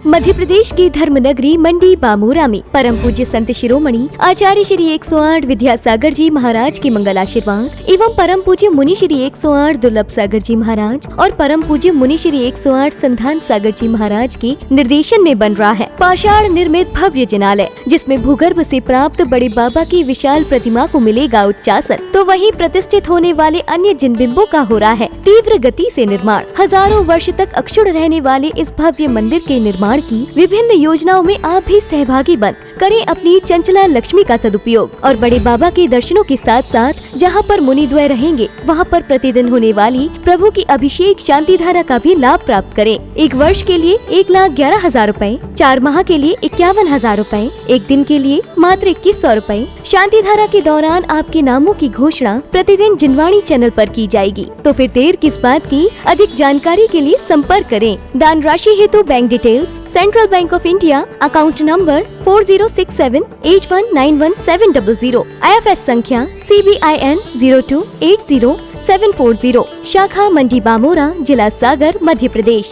मध्य प्रदेश की धर्मनगरी मंडी बामूरा में परम पूज्य संत शिरोमणि आचार्य श्री 108 विद्यासागर जी महाराज के मंगल आशीर्वाद एवं परम पूज्य मुनि श्री 108 दुर्लभ सागर जी महाराज और परम पूज्य मुनि श्री 108 संधान सागर जी महाराज के निर्देशन में बन रहा है पाषाण निर्मित भव्य जिनालय, जिसमें भूगर्भ से प्राप्त बड़े बाबा की विशाल प्रतिमा को मिलेगा उच्चासन, तो वहीं प्रतिष्ठित होने वाले अन्य जिन बिंबों का हो रहा है तीव्र गति से निर्माण। हजारों वर्ष तक अक्षुण्ण रहने वाले इस भव्य मंदिर के निर्माण की विभिन्न योजनाओं में आप भी सहभागी बन करें अपनी चंचला लक्ष्मी का सदुपयोग और बड़े बाबा के दर्शनों के साथ साथ जहां पर मुनिद्वय रहेंगे वहां पर प्रतिदिन होने वाली प्रभु की अभिषेक शांति धारा का भी लाभ प्राप्त करें। एक वर्ष के लिए 1,11,000 रूपए, 4 माह के लिए 51,000 रूपए, एक दिन के लिए मात्र 2100 रूपए। शांति धारा के दौरान आपके नामों की घोषणा प्रतिदिन जिनवाणी चैनल पर की जाएगी, तो फिर देर किस बात की। अधिक जानकारी के लिए संपर्क करें। दान राशि हेतु bank details central bank of India, account number 4067819170, IFS संख्या CBIN 0280740, शाखा मंडी बामोरा, जिला सागर, मध्य प्रदेश।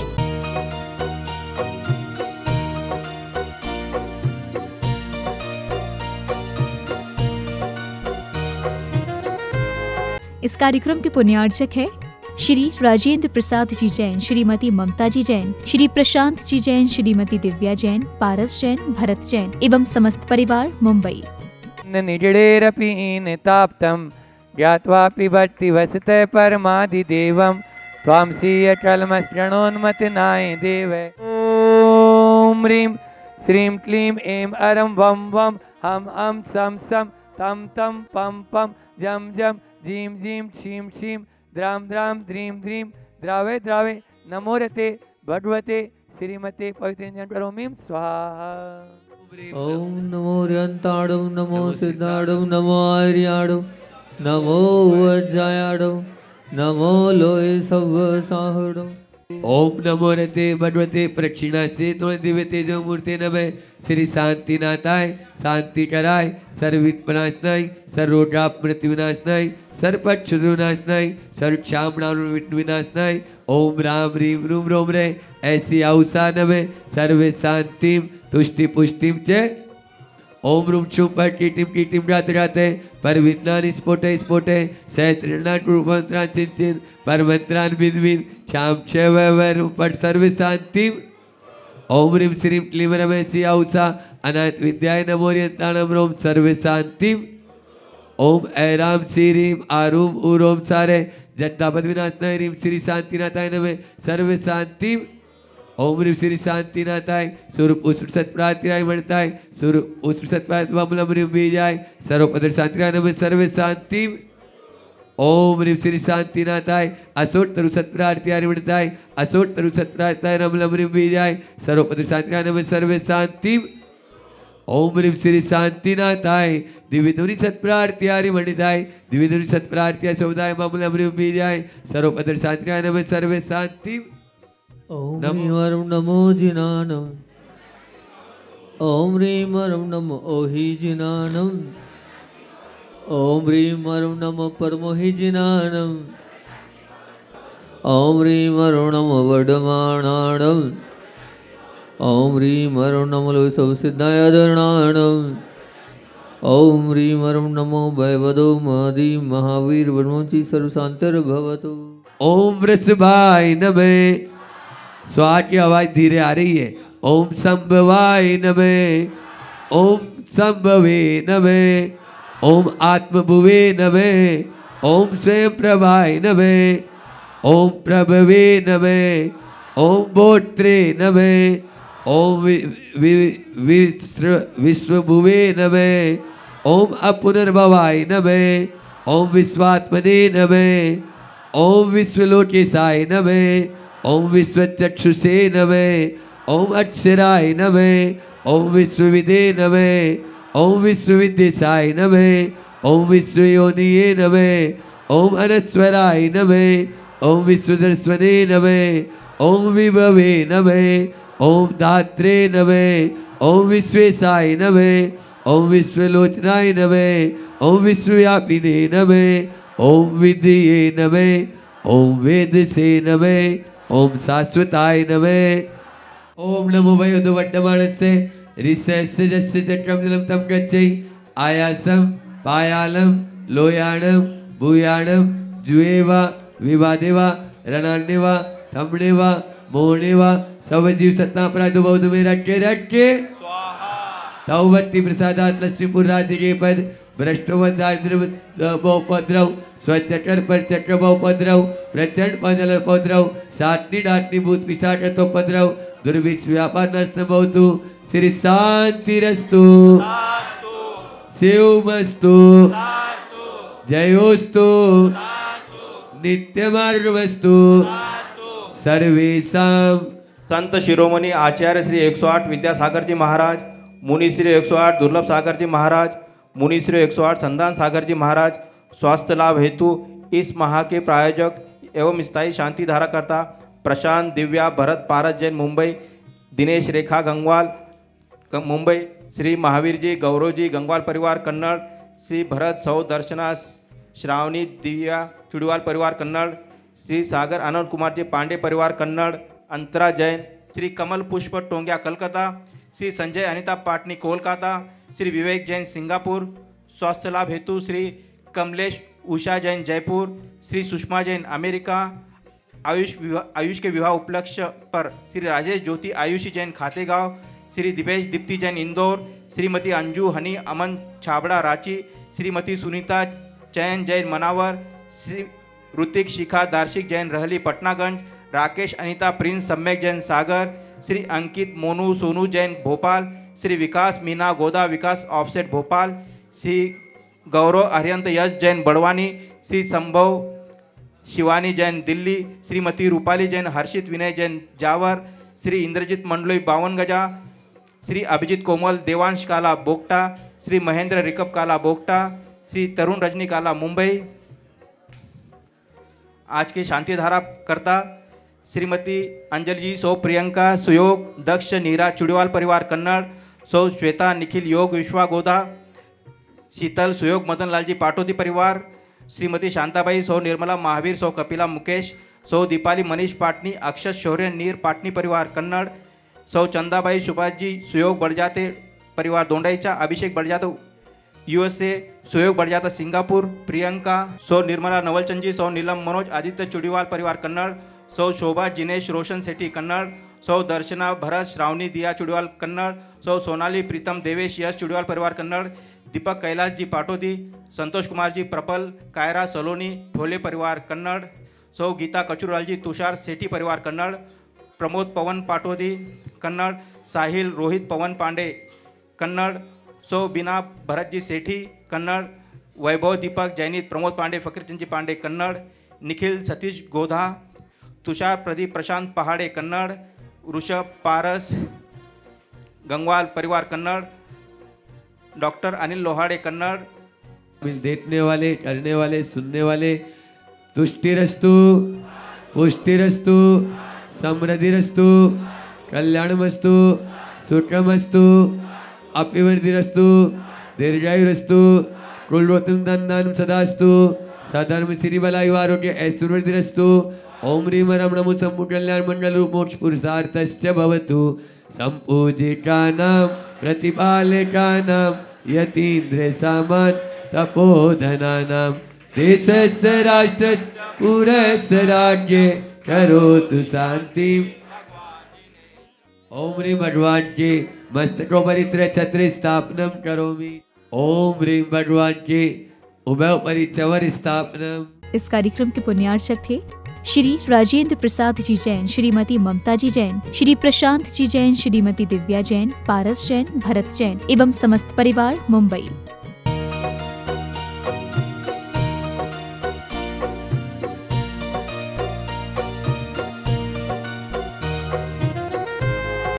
इस कार्यक्रम के पुण्यार्चक है श्री राजेंद्र प्रसाद जी जैन, श्रीमती ममता जी जैन, श्री प्रशांत जी जैन, श्रीमती दिव्या जैन, पारस जैन, भरत जैन एवं समस्त परिवार, मुंबई। निजडेरपि निताप्तं ज्ञात्वापि भक्ति वसते परमादिदेवं त्वां सीयचलमस्रणोन्मतनाय देव। ॐ ह्रीं श्रीं क्लीं ऐं अरं वं वं हम सं सं तं तं पं पं जं जं जीं जीं शीं शीं द्रां द्रां द्रीं द्रीं द्रावे द्रावे नमोरते भगवते श्रीमते पवित्रं स्वाहा। ओम नमो र्यंताड़ो नमो सिद्धाड़ो नमो आर्याड़ो नमो वज्रायाड़ो नमो लोय सब साहड़ो। ओम नमो रते भगवते प्रक्षिणा से तो दिव्य तेजो मूर्ति नमः। श्री शांति नाथाय शांति कराय, सर्वविघ्ननाशनाय, सर्वरोगाप मृत्यु विनाशनाय, सर्वपक्ष विनाशनाय, सर्वक्षामणान विनाशनाय। ओम राम ह्रीं रूम रोम रे ऐसी आउसा नमः। सर्वे शांतिम तुष्टि पुष्टिम च। ओम रूम छुम पर कीटिम जाते जाते पर विज्ञान स्फोटे स्फोटे सहस्रनाथ रूपंत्रान चिंतिन पर मंत्रान विद विद शाम चवर पर सर्व शांतिम। ओम ह्रीं श्रीं क्लीं रमेशी आउसा अनाथ विद्याय नमोरियंताणम रोम सर्व शांतिम। ओम ऐराम श्रीं आरूम उरोम सारे जट्टापद विनाशनाय ह्रीं श्री शांतिनाथाय नमः सर्व शांतिम। ओम ह्रीं श्री शांतिनाथाय स्वरूप उत्सव सत्प्रातिराय मणताय स्वरूप उत्सव सत्प्रातिमल ह्रीं बीजाय सर्वपद शांतिराय नमः सर्व शांतिम। ओम ह्रीं श्री शांतिनाथाय असोट तरु सत्प्रातिराय मणताय असोट तरु सत्प्रातिराय नमः ह्रीं बीजाय सर्वपद शांतिराय नमः सर्व शांतिम। ओम ह्रीं श्री शांतिनाथाय दिव्यधुरी सत्प्रातिराय मणिताय दिव्यधुरी सत्प्रातिराय समुदाय ममल ह्रीं बीजाय सर्वपद शांतिराय नमः सर्व शांतिम। ओम ह्रीं वरं नमो जिनानम। ओम ह्रीं वरं नमो ओहि जिनानम। ओम ह्रीं वरं नमो परमोहि जिनानम। ओम ह्रीं वरं नमो वडमाणाणम। ओम ह्रीं वरं नमो लोय सब सिद्धाय धरणाणम। ओम ह्रीं वरं नमो भयवदो महदी महावीर ब्रह्मचि सर्वशांतर भवतु। ओम वृषभाय नमः। स्वाहा की आवाज धीरे आ रही है। ओम संभवाय नमः। ओम संभवे नमः। ओम आत्मभुवे नमः। ओम स्वयं प्रभाय नमः। ओम प्रभवे नमः। ओम बोत्रे नमः। ओम विश्वभुवे नमः। ओम अपुनर्भवाय नमः। ओम विश्वात्मने नमः। ओम विश्वलोकेशाय नमः। ओम विश्वचक्षुषे नमः। ओम अक्षराय नमः। ओम विश्वविदे नमः। ओम विश्वविद्येशाय नमः। ओम विश्वयोनिये नमः। ओम अनस्वराय नमः। ओम विश्वदर्शने नमः। ओम विभवे नमः। ओम दात्रे नमः। ओम विश्वेशाय नमः। ओम विश्वलोचनाय नमः। ओम विश्वव्यापिने नमः। ओम विद्ये नमः। ओम वेद से नमः। ओम शाश्वताय नमः। ओम नमो वयोधुवड्डमानस्य ऋषस्य जस्य चक्रं जलं तं गच्छै आयासं पायालं लोयाणं भूयाणं जुएवा विवादेवा रणान्यवा थमणेवा मोहनेवा सवजीव सत्ता प्रादुर्भौध में रट्टे तौवत्ती प्रसादात लक्ष्मीपुर राज्य के पद भ्रष्टोपद्रव स्वचक्र पर चक्र उपद्रव प्रचंड पदल उपद्रव सातनी डाटनी भूत पिशाचोपद्रव दुर्भिक्ष व्यापार नष्ट भवतु श्री शांतिरस्तु शिवमस्तु जयोस्तु नित्यमार्गमस्तु सर्वेषां संत शिरोमणी आचार्य श्री 108 विद्यासागर जी महाराज, मुनि श्री 108 दुर्लभ सागर जी महाराज, मुनि श्री 108 संधान सागर जी महाराज स्वास्थ्य लाभ हेतु इस माह के प्रायोजक एवं स्थायी शांति धारा करता प्रशांत दिव्या भरत पारस जैन मुंबई, दिनेश रेखा गंगवाल मुंबई, श्री महावीर जी गौरव जी गंगवाल परिवार कन्नड़, श्री भरत सौ दर्शना श्रावणी दिव्या चुड़वाल परिवार कन्नड़, श्री सागर आनंद कुमार जी पांडे परिवार कन्नड़, अंतरा जैन, श्री कमल पुष्प टोंग्या कलकत्ता, श्री संजय अनिता पाटनी कोलकाता, श्री विवेक जैन सिंगापुर, स्वास्थ्य लाभ हेतु श्री कमलेश उषा जैन जयपुर, श्री सुषमा जैन अमेरिका, आयुष के विवाह उपलक्ष्य पर श्री राजेश ज्योति आयुषी जैन खातेगांव, श्री दिपेश दीप्ति जैन इंदौर, श्रीमती अंजू हनी अमन छाबड़ा रांची, श्रीमती सुनीता चैन जैन मनावर, श्री ऋतिक शिखा दार्शिक जैन रहली पटनागंज, राकेश अनीता प्रिंस सम्यक जैन सागर, श्री अंकित मोनू सोनू जैन भोपाल, श्री विकास मीना गोदा विकास ऑफसेट भोपाल, श्री गौरव अरिहंत यश जैन बड़वानी, श्री संभव शिवानी जैन दिल्ली, श्रीमती रूपाली जैन हर्षित विनय जैन जावर, श्री इंद्रजीत मंडलोई 52 गजा, श्री अभिजीत कोमल देवांश काला बोगटा, श्री महेंद्र रिकब काला बोगटा, श्री तरुण रजनी काला मुंबई। आज के शांति धारा करता श्रीमती अंजलि जी सौ प्रियंका सुयोग दक्ष नीरा चुड़ीवाल परिवार कन्नड़, सौ श्वेता निखिल योग विश्वा गोदा, शीतल सुयोग मदन लालजी पाटोदी परिवार, श्रीमती शांताबाई सौ निर्मला महावीर सौ कपिला मुकेश, सौ दीपाली मनीष पाटनी अक्षत शौर्य नीर पाटनी परिवार कन्नड़, सौ चंदाबाई सुभाष जी सुयोग बढ़जाते परिवार दोंडाईचा, अभिषेक बढ़जाते USA, सुयोग बढ़जाता सिंगापुर, प्रियंका सौ निर्मला नवलचंद जी सौ नीलम मनोज आदित्य चुड़ीवाल परिवार कन्नड़, सौ शोभा जिनेश रोशन सेठी कन्नड़, सौ दर्शना भरत श्रावणी दिया चुड़ीवाल कन्नड़, सौ सोनाली प्रीतम देवेश यश चुड़ीवाल परिवार कन्नड़, दीपक कैलाश जी पाटोदी, संतोष कुमार जी प्रपल कायरा सलोनी भोले परिवार कन्नड़, सौ गीता कचुराल जी तुषार सेठी परिवार कन्नड़, प्रमोद पवन पाटोदी कन्नड़, साहिल रोहित पवन पांडे कन्नड़, सौ बिना भरत जी सेठी कन्नड़, वैभव दीपक जैनित प्रमोद पांडे फकीरचंद जी पांडे कन्नड़, निखिल सतीश गोधा, तुषार प्रदीप प्रशांत पहाड़े कन्नड़, ऋषभ पारस गंगवाल परिवार कन्नड़, डॉक्टर अनिल लोहाड़े कन्नड़। देखने वाले करने वाले सुनने वाले तुष्टिरस्तु पुष्टिरस्तु समृद्धिरस्तु कल्याणमस्तु सुखमस्तु अपिवृद्धिरस्तु दीर्घायुरस्तु कुलरत्न धन्धान सदास्तु सधर्म श्री बलायु आरोग्य ऐश्वर्यरस्तु ओम ह्रीं रमणमु सम्पूर्ण कल्याण मंडल मोक्ष पुरुषार्थस्य भवतु संपूजितानां प्रतिपालकानां यतीन्द्र सामान तपोधनानां देशस्य राष्ट्रस्य पुरस्य राज्ये करोतु शांतिं। ओम ह्रीं भगवान के मस्तकोपरि छत्र स्थापनम करोमि। ओम ह्रीं भगवान के उभयोपरि चवर स्थापनम। इस कार्यक्रम के पुण्यार्चक थे श्री राजेंद्र प्रसाद जी जैन, श्रीमती ममता जी जैन, श्री प्रशांत जी जैन, श्रीमती दिव्या जैन, पारस जैन, भरत जैन एवं समस्त परिवार मुंबई।